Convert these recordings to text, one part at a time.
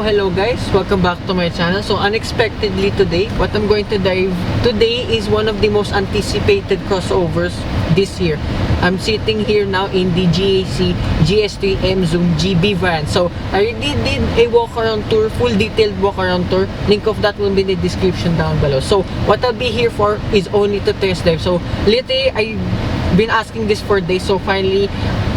hello guys, welcome back to my channel. So unexpectedly today, what I'm going to dive today is one of the most anticipated crossovers this year. I'm sitting here now in the GAC GS3 Emzoom GB variant. So I already did a walk around tour, full detailed walk around tour. Link of that will be in the description down below. So what I'll be here for is only to test drive. So literally I've been asking this for days, so finally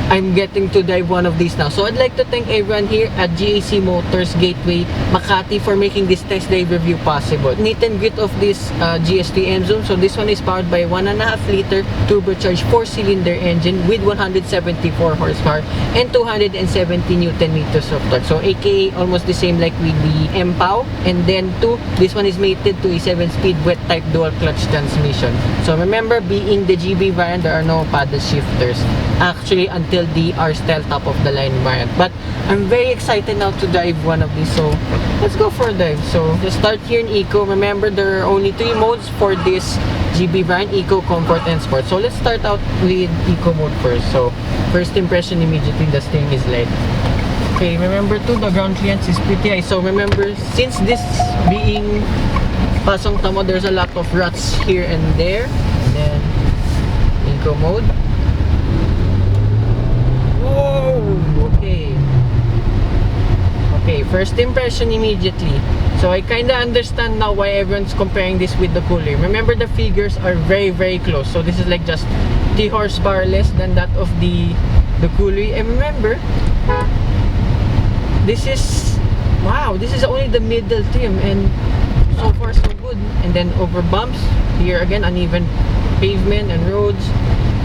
I'm getting to dive one of these now. So I'd like to thank everyone here at GAC Motors Gateway Makati for making this test drive review possible. Neat and grit of this GS3 Emzoom. So this one is powered by 1.5 liter turbocharged 4-cylinder engine with 174 horsepower and 270 Newton meters of torque. So aka almost the same like with the MPOW. And then this one is mated to a 7-speed wet type dual clutch transmission. So remember, being the GB variant, there are no paddle shifters. Actually, until the R-Style top of the line variant. But I'm very excited now to drive one of these, so let's go for a dive. So just start here in Eco. Remember, there are only 3 modes for this GB variant: Eco, Comfort, and Sport. So let's start out with Eco mode first. So first impression, immediately the steering is light. Okay, remember too, the ground clearance is pretty high. So remember, since this being Pasong Tamo, there's a lot of ruts here and there. And then Eco mode. Okay, first impression immediately. So I kinda understand now why everyone's comparing this with the Cooler. Remember, the figures are very close. So this is like just 3 horsepower less than that of the Cooler. And remember, this is, wow, this is only the middle trim, and so far so good. And then over bumps, here again uneven pavement and roads.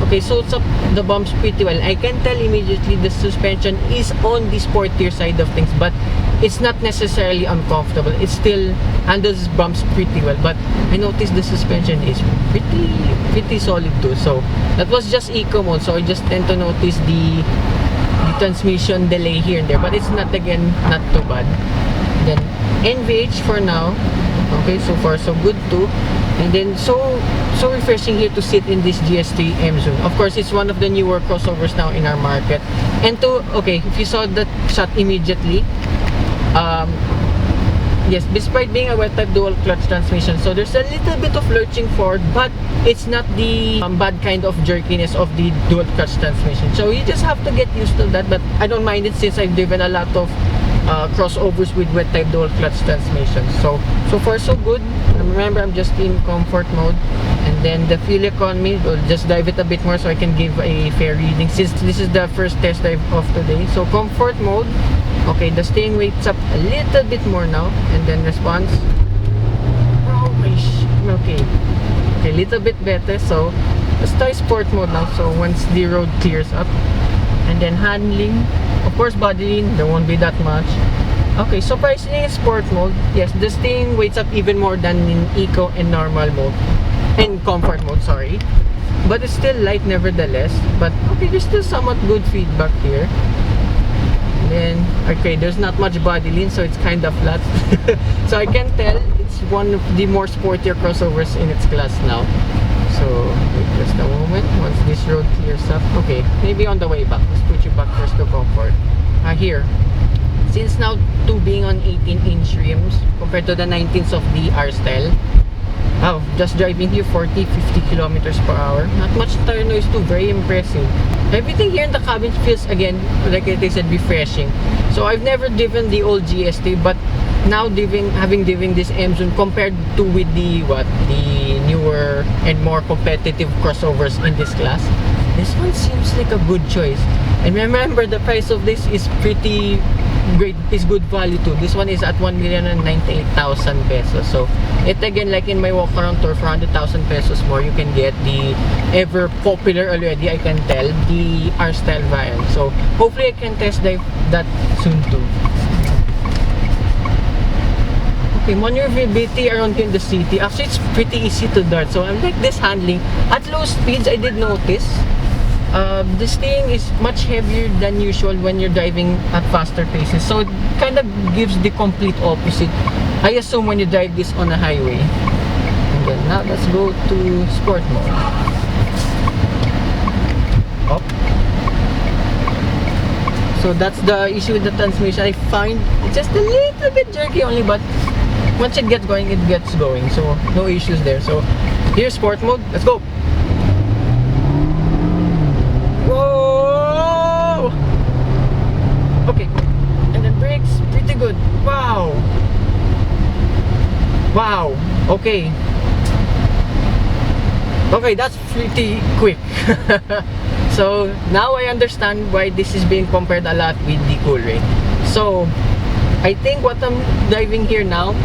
Okay, so it's up the bumps pretty well. I can tell immediately the suspension is on the sportier side of things, but it's not necessarily uncomfortable. It still handles bumps pretty well. But I noticed the suspension is pretty solid too. So that was just Eco mode. So I just tend to notice the transmission delay here and there, but it's not, again, not too bad. Then NVH for now. Okay, so far so good too. And then so refreshing here to sit in this GS3 Emzoom. Of course, it's one of the newer crossovers now in our market. And okay, if you saw that shot immediately, yes, despite being a wet type dual clutch transmission, so there's a little bit of lurching forward, but it's not the bad kind of jerkiness of the dual clutch transmission. So you just have to get used to that, but I don't mind it since I've driven a lot of crossovers with wet type dual clutch transmission. So far so good. Remember, I'm just in comfort mode. And then the fuel economy, we'll just dive it a bit more so I can give a fair reading since this is the first test drive of today. So comfort mode, okay, the steering weight's up a little bit more now. And then response, okay, a little bit better. So let's try sport mode now. So once the road clears up. And then handling, of course, body lean, there won't be that much. Okay, surprisingly in sport mode, yes, the steering weight's up even more than in Eco and normal mode. And comfort mode, sorry. But it's still light nevertheless. But okay, there's still somewhat good feedback here. And then, okay, there's not much body lean, so it's kind of flat. So I can tell it's one of the more sportier crossovers in its class now. So wait just a moment, once this road clears up. Okay, maybe on the way back, let's put you back first to comfort. Here, since now being on 18-inch rims compared to the 19s of the R-Style, wow, just driving here 40-50 kilometers per hour, not much tire noise too, very impressive. Everything here in the cabin feels, again, like I said, refreshing. So I've never driven the old GS3, but now having driven this Emzoom compared to with the newer and more competitive crossovers in this class, this one seems like a good choice. And remember, the price of this is pretty great, is good value too. This one is at 1,098,000 pesos. So it, again, like in my walk around tour, for 100,000 pesos more, you can get the ever popular already, I can tell, the R-Style variant. So hopefully I can test drive that soon too. Okay, maneuverability around here in the city, actually it's pretty easy to dart. So I like this handling. At low speeds, I did notice the steering is much heavier than usual when you're driving at faster paces. So it kind of gives the complete opposite, I assume, when you drive this on a highway. And then now let's go to sport mode. Up. So that's the issue with the transmission. I find it's just a little bit jerky only, but once it gets going, it gets going. So no issues there. So here's sport mode. Let's go. Whoa! Okay. And then brakes, pretty good. Wow. Wow. Okay. Okay, that's pretty quick. So now I understand why this is being compared a lot with the Coolray. So I think what I'm driving here now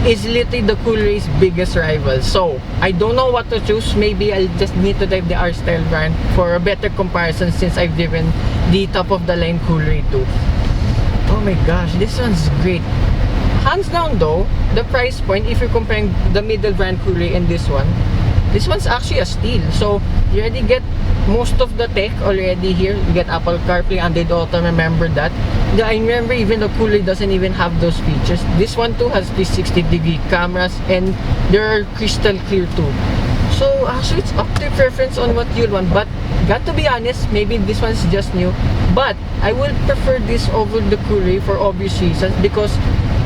is literally the Coolray's biggest rival. So I don't know what to choose. Maybe I'll just need to drive the R-Style brand for a better comparison, since I've driven the top of the line Coolray too. Oh my gosh, this one's great. Hands down though, the price point, if you're comparing the middle brand Coolray and this one's actually a steal. So you already get most of the tech already here. You get Apple CarPlay, Android Auto, remember that. I remember even the Coolray doesn't even have those features. This one too has 360-degree cameras, and they're crystal clear too. So actually it's up to preference on what you'll want, but got to be honest, maybe this one's just new, but I will prefer this over the Coolray for obvious reasons, because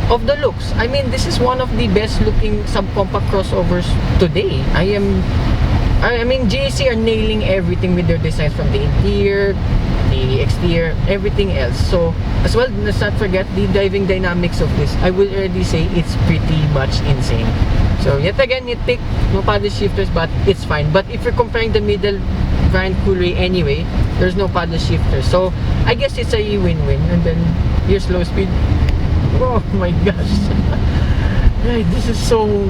of the looks. I mean, this is one of the best looking subcompact crossovers today. I mean, GAC are nailing everything with their designs, from the interior, the exterior, everything else. So as well, let's not forget the driving dynamics of this. I will already say it's pretty much insane. So yet again, nitpick, no paddle shifters, but it's fine. But if you're comparing the middle brand Coolray anyway, there's no paddle shifter. So I guess it's a win-win. And then here's slow speed. Oh my gosh. Right, this is so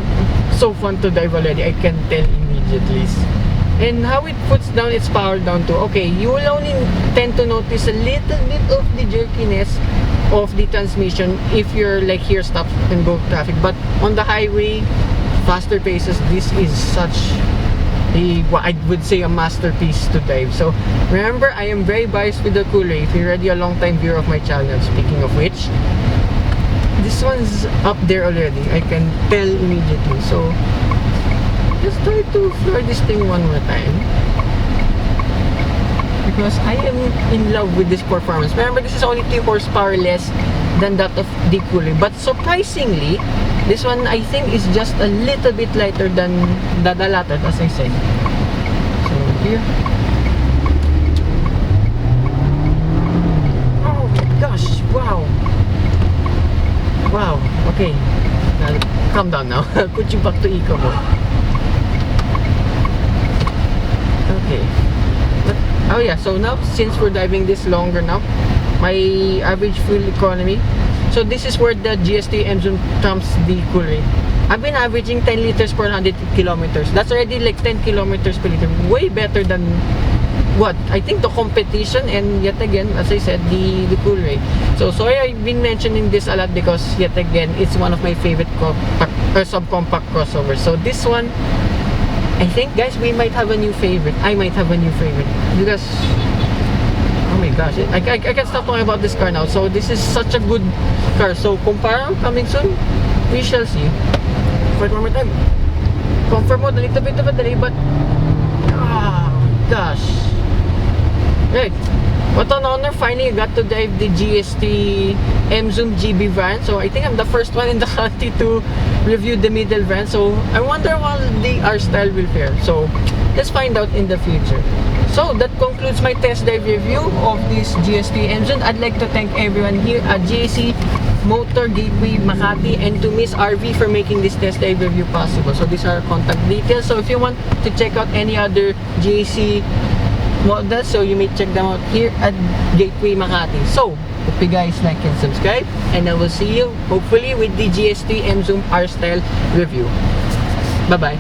fun to drive already. I can tell immediately. And how it puts down its power down to, okay, you will only tend to notice a little bit of the jerkiness of the transmission if you're like here, stop and go traffic. But on the highway, faster paces, this is such a, I would say, a masterpiece to drive. So remember, I am very biased with the Coolray. If you're already a long time viewer of my channel, speaking of which, this one's up there already. I can tell immediately. So let's try to floor this thing one more time, because I am in love with this performance. Remember, this is only 2 horsepower less than that of the Coolray, but surprisingly, this one I think is just a little bit lighter than the latter, as I said. So here, oh my gosh, wow. Wow, okay. Calm down now. Put you back to eco mode. Okay. But, oh yeah, so now since we're driving this longer now, my average fuel economy. So this is where the GS3 Emzoom trumps the Coolray. I've been averaging 10 liters per 100 kilometers. That's already like 10 kilometers per liter. Way better than what I think the competition, and yet again, as I said, the Coolray. So sorry I've been mentioning this a lot, because yet again, it's one of my favorite subcompact crossovers. So this one, I think, guys, we might have a new favorite. I might have a new favorite, because oh my gosh, I can't stop talking about this car now. So this is such a good car. So compare coming soon, we shall see. For one more time, comfort mode, a little bit of a delay, but gosh. Right, what an honor, finally I got to drive the GS3 Emzoom GB variant. So I think I'm the first one in the country to review the middle variant. So I wonder how the R-Style will fare. So let's find out in the future. So that concludes my test drive review of this GS3 Emzoom. I'd like to thank everyone here at GAC Motor Gateway Makati, and to Miss Arvie for making this test drive review possible. So these are our contact details. So if you want to check out any other GAC models, so you may check them out here at Gateway Makati. So hope you guys like and subscribe, and I will see you hopefully with the GS3 Emzoom R-Style review. Bye bye.